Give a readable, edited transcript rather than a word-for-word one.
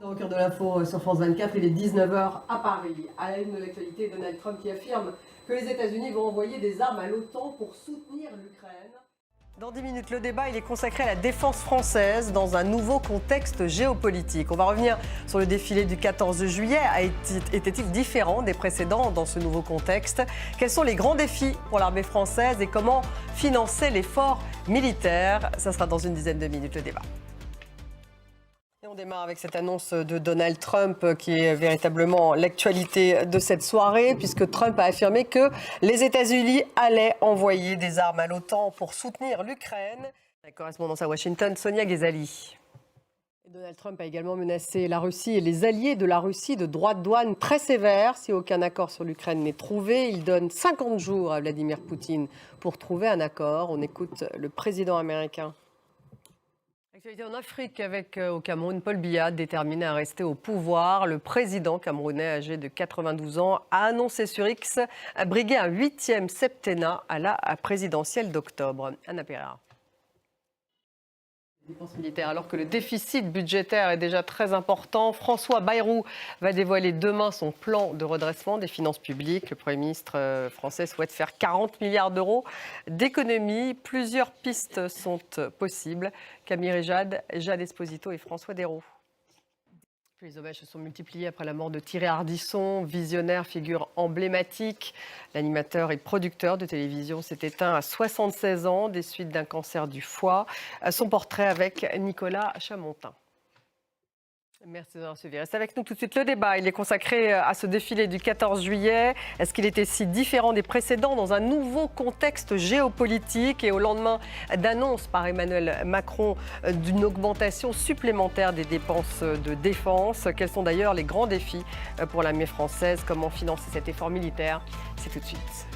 Au cœur de l'info sur France 24, il est 19h à Paris. À la une de l'actualité, Donald Trump qui affirme que les États-Unis vont envoyer des armes à l'OTAN pour soutenir l'Ukraine. Dans 10 minutes, le débat il est consacré à la défense française dans un nouveau contexte géopolitique. On va revenir sur le défilé du 14 juillet. Était-il différent des précédents dans ce nouveau contexte? Quels sont les grands défis pour l'armée française et comment financer l'effort militaire? Ça sera dans une dizaine de minutes le débat. Et on démarre avec cette annonce de Donald Trump qui est véritablement l'actualité de cette soirée, puisque Trump a affirmé que les États-Unis allaient envoyer des armes à l'OTAN pour soutenir l'Ukraine. La correspondance à Washington, Sonia Ghezali. Donald Trump a également menacé la Russie et les alliés de la Russie de droits de douane très sévères si aucun accord sur l'Ukraine n'est trouvé. Il donne 50 jours à Vladimir Poutine pour trouver un accord. On écoute le président américain. Actualité en Afrique avec au Cameroun, Paul Biya, déterminé à rester au pouvoir. Le président camerounais, âgé de 92 ans, a annoncé sur X briguer un 8e septennat à la présidentielle d'octobre. Anna Pereira. Dépenses militaires, alors que le déficit budgétaire est déjà très important. François Bayrou va dévoiler demain son plan de redressement des finances publiques. Le Premier ministre français souhaite faire 40 milliards d'euros d'économies. Plusieurs pistes sont possibles. Camille Réjade, Jade Esposito et François Desraux. Les hommages se sont multipliés après la mort de Thierry Ardisson, visionnaire, figure emblématique. L'animateur et producteur de télévision s'est éteint à 76 ans des suites d'un cancer du foie. Son portrait avec Nicolas Chamontin. Merci d'avoir suivi. Reste avec nous tout de suite. Le débat, il est consacré à ce défilé du 14 juillet. Est-ce qu'il était si différent des précédents dans un nouveau contexte géopolitique et au lendemain d'annonce par Emmanuel Macron d'une augmentation supplémentaire des dépenses de défense? Quels sont d'ailleurs les grands défis pour l'armée française? Comment financer cet effort militaire? C'est tout de suite.